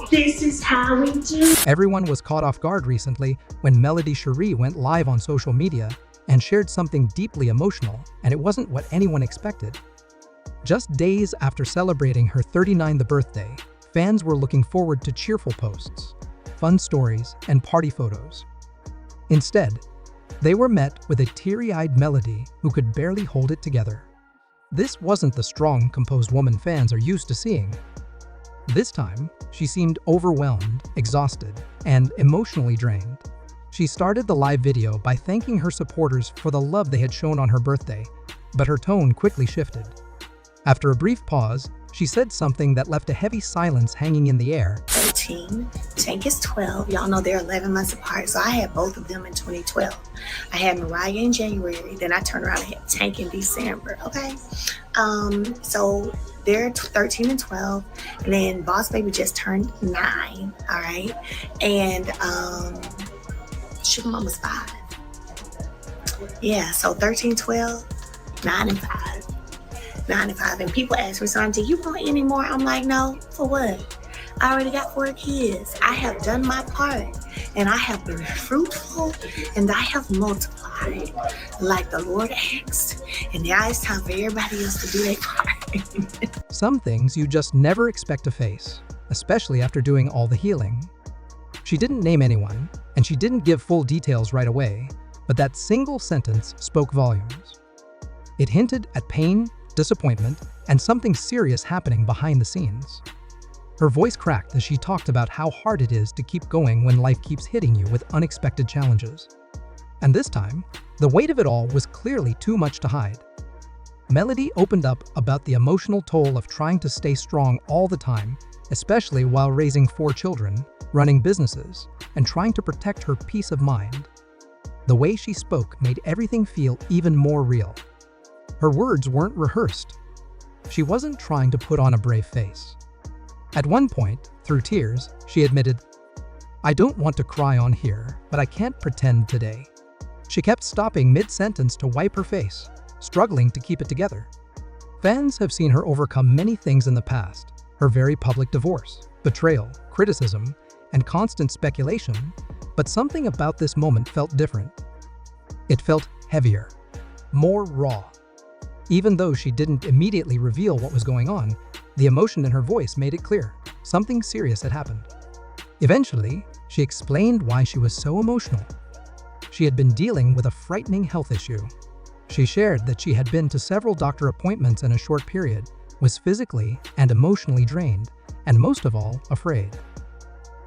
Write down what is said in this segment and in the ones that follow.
This is how we do. Everyone was caught off guard recently when Melody Shari went live on social media and shared something deeply emotional, and it wasn't what anyone expected. Just days after celebrating her 39th birthday, fans were looking forward to cheerful posts, fun stories, and party photos. Instead, they were met with a teary-eyed Melody who could barely hold it together. This wasn't the strong, composed woman fans are used to seeing. This time, she seemed overwhelmed, exhausted, and emotionally drained. She started the live video by thanking her supporters for the love they had shown on her birthday, but her tone quickly shifted. After a brief pause, she said something that left a heavy silence hanging in the air. 13, Tank is 12. Y'all know they're 11 months apart, so I had both of them in 2012. I had Mariah in January, then I turned around and had Tank in December, okay? So they're 13 and 12, and then Boss Baby just turned 9, all right? And Sugar Mama's 5. Yeah, so 13, 12, 9 and 5. 9 and 5. And people ask me, son, do you want any more? I'm like, no, for what? I already got 4 kids. I have done my part, and I have been fruitful, and I have multiplied like the Lord asked. And now it's time for everybody else to do their part. Some things you just never expect to face, especially after doing all the healing. She didn't name anyone, and she didn't give full details right away, but that single sentence spoke volumes. It hinted at pain, disappointment, and something serious happening behind the scenes. Her voice cracked as she talked about how hard it is to keep going when life keeps hitting you with unexpected challenges. And this time, the weight of it all was clearly too much to hide. Melody opened up about the emotional toll of trying to stay strong all the time, especially while raising 4 children, running businesses, and trying to protect her peace of mind. The way she spoke made everything feel even more real. Her words weren't rehearsed. She wasn't trying to put on a brave face. At one point, through tears, she admitted, "I don't want to cry on here, but I can't pretend today." She kept stopping mid-sentence to wipe her face, struggling to keep it together. Fans have seen her overcome many things in the past: her very public divorce, betrayal, criticism, and constant speculation, but something about this moment felt different. It felt heavier, more raw. Even though she didn't immediately reveal what was going on, the emotion in her voice made it clear something serious had happened. Eventually, she explained why she was so emotional. She had been dealing with a frightening health issue. She shared that she had been to several doctor appointments in a short period, was physically and emotionally drained, and most of all, afraid.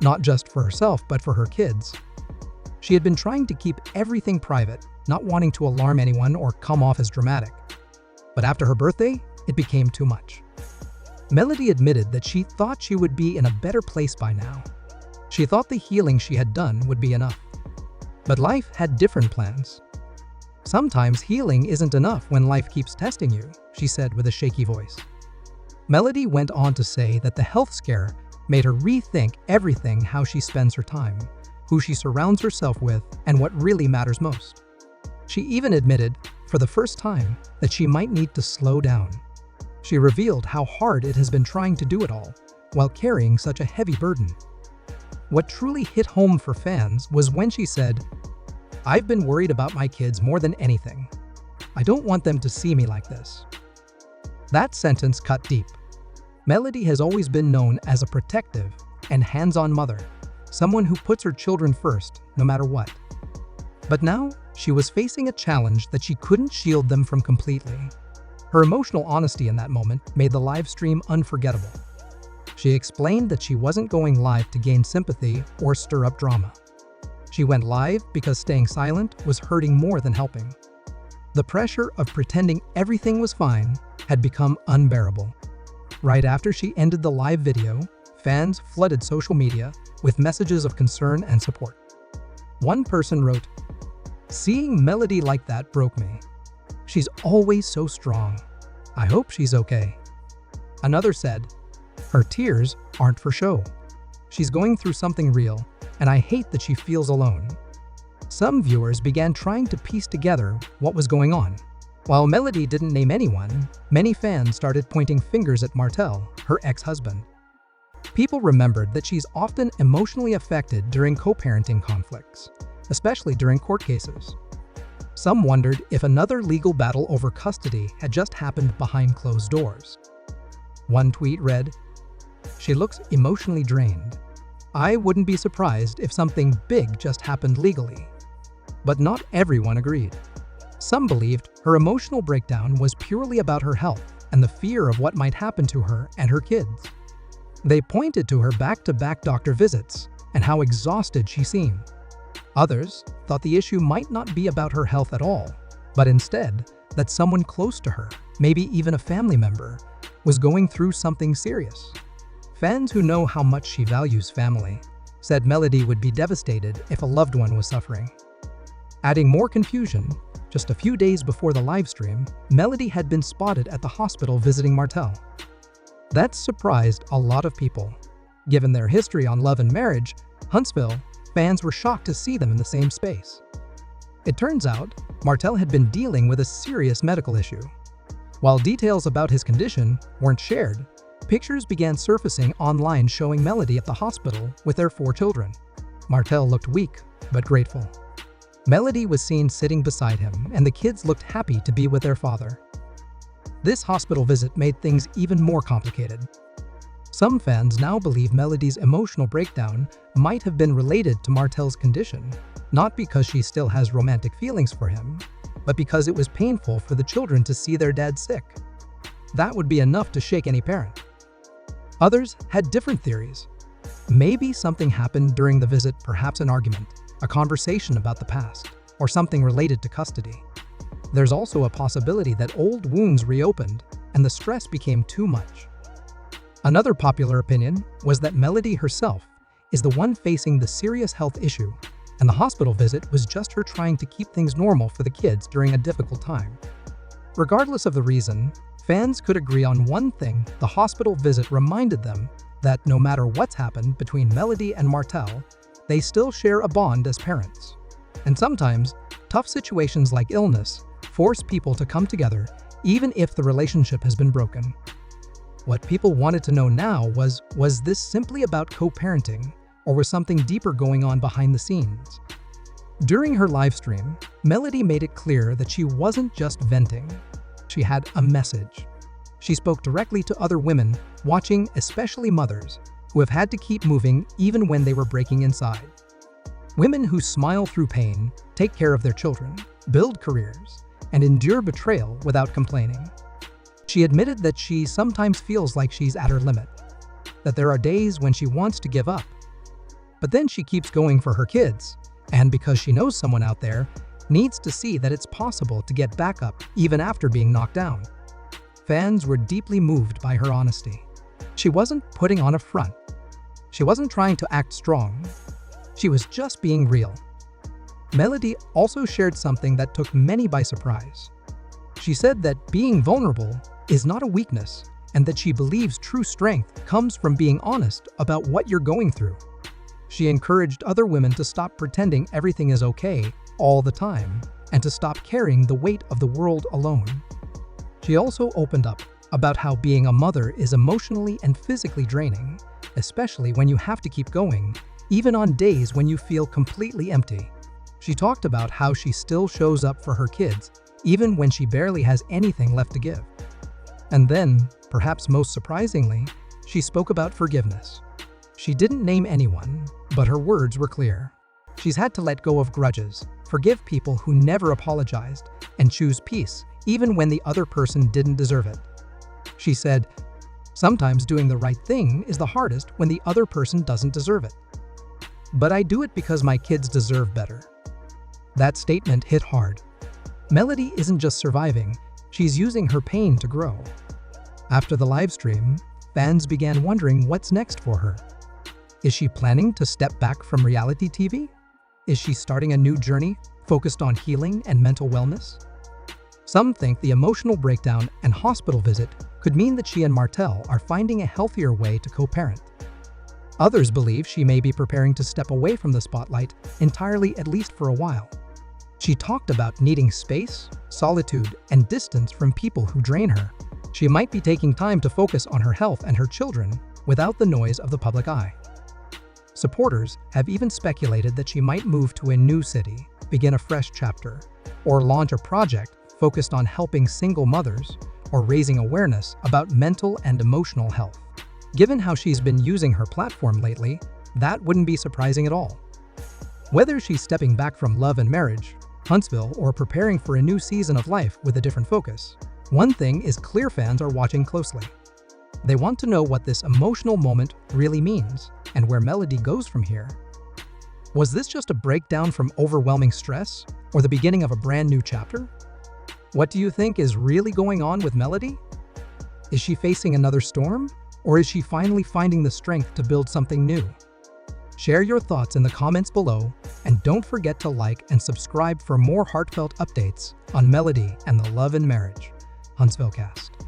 Not just for herself, but for her kids. She had been trying to keep everything private, not wanting to alarm anyone or come off as dramatic. But after her birthday, it became too much. Melody admitted that she thought she would be in a better place by now. She thought the healing she had done would be enough. But life had different plans. Sometimes healing isn't enough when life keeps testing you, she said with a shaky voice. Melody went on to say that the health scare made her rethink everything: how she spends her time, who she surrounds herself with, and what really matters most. She even admitted, for the first time, that she might need to slow down. She revealed how hard it has been trying to do it all, while carrying such a heavy burden. What truly hit home for fans was when she said, "I've been worried about my kids more than anything. I don't want them to see me like this." That sentence cut deep. Melody has always been known as a protective and hands-on mother, someone who puts her children first, no matter what. But now, she was facing a challenge that she couldn't shield them from completely. Her emotional honesty in that moment made the live stream unforgettable. She explained that she wasn't going live to gain sympathy or stir up drama. She went live because staying silent was hurting more than helping. The pressure of pretending everything was fine had become unbearable. Right after she ended the live video, fans flooded social media with messages of concern and support. One person wrote, "Seeing Melody like that broke me. She's always so strong. I hope she's okay." Another said, "Her tears aren't for show. She's going through something real, and I hate that she feels alone." Some viewers began trying to piece together what was going on. While Melody didn't name anyone, many fans started pointing fingers at Martel, her ex-husband. People remembered that she's often emotionally affected during co-parenting conflicts, especially during court cases. Some wondered if another legal battle over custody had just happened behind closed doors. One tweet read, "She looks emotionally drained. I wouldn't be surprised if something big just happened legally." But not everyone agreed. Some believed her emotional breakdown was purely about her health and the fear of what might happen to her and her kids. They pointed to her back-to-back doctor visits and how exhausted she seemed. Others thought the issue might not be about her health at all, but instead that someone close to her, maybe even a family member, was going through something serious. Fans who know how much she values family said Melody would be devastated if a loved one was suffering. Adding more confusion, just a few days before the livestream, Melody had been spotted at the hospital visiting Martel. That surprised a lot of people. Given their history on love and marriage, Huntsville fans were shocked to see them in the same space. It turns out, Martel had been dealing with a serious medical issue. While details about his condition weren't shared, pictures began surfacing online showing Melody at the hospital with their 4 children. Martel looked weak, but grateful. Melody was seen sitting beside him, and the kids looked happy to be with their father. This hospital visit made things even more complicated. Some fans now believe Melody's emotional breakdown might have been related to Martel's condition, not because she still has romantic feelings for him, but because it was painful for the children to see their dad sick. That would be enough to shake any parent. Others had different theories. Maybe something happened during the visit, perhaps an argument, a conversation about the past, or something related to custody. There's also a possibility that old wounds reopened and the stress became too much. Another popular opinion was that Melody herself is the one facing the serious health issue, and the hospital visit was just her trying to keep things normal for the kids during a difficult time. Regardless of the reason, fans could agree on one thing: the hospital visit reminded them that no matter what's happened between Melody and Martel, they still share a bond as parents. And sometimes, tough situations like illness force people to come together even if the relationship has been broken. What people wanted to know now was this simply about co-parenting, or was something deeper going on behind the scenes? During her livestream, Melody made it clear that she wasn't just venting. She had a message. She spoke directly to other women watching, especially mothers, who have had to keep moving even when they were breaking inside. Women who smile through pain, take care of their children, build careers, and endure betrayal without complaining. She admitted that she sometimes feels like she's at her limit, that there are days when she wants to give up. But then she keeps going for her kids, and because she knows someone out there needs to see that it's possible to get back up even after being knocked down. Fans were deeply moved by her honesty. She wasn't putting on a front. She wasn't trying to act strong. She was just being real. Melody also shared something that took many by surprise. She said that being vulnerable is not a weakness, and that she believes true strength comes from being honest about what you're going through. She encouraged other women to stop pretending everything is okay all the time, and to stop carrying the weight of the world alone. She also opened up about how being a mother is emotionally and physically draining, especially when you have to keep going, even on days when you feel completely empty. She talked about how she still shows up for her kids, even when she barely has anything left to give. And then, perhaps most surprisingly, she spoke about forgiveness. She didn't name anyone, but her words were clear. She's had to let go of grudges, forgive people who never apologized, and choose peace, even when the other person didn't deserve it. She said, "Sometimes doing the right thing is the hardest when the other person doesn't deserve it. But I do it because my kids deserve better." That statement hit hard. Melody isn't just surviving, she's using her pain to grow. After the livestream, fans began wondering what's next for her. Is she planning to step back from reality TV? Is she starting a new journey focused on healing and mental wellness? Some think the emotional breakdown and hospital visit could mean that she and Martel are finding a healthier way to co-parent. Others believe she may be preparing to step away from the spotlight entirely, at least for a while. She talked about needing space, solitude, and distance from people who drain her. She might be taking time to focus on her health and her children, without the noise of the public eye. Supporters have even speculated that she might move to a new city, begin a fresh chapter, or launch a project focused on helping single mothers or raising awareness about mental and emotional health. Given how she's been using her platform lately, that wouldn't be surprising at all. Whether she's stepping back from love and marriage, Huntsville, or preparing for a new season of life with a different focus, one thing is clear: fans are watching closely. They want to know what this emotional moment really means and where Melody goes from here. Was this just a breakdown from overwhelming stress or the beginning of a brand new chapter? What do you think is really going on with Melody? Is she facing another storm, or is she finally finding the strength to build something new? Share your thoughts in the comments below, and don't forget to like and subscribe for more heartfelt updates on Melody and the Love and Marriage Huntsville cast.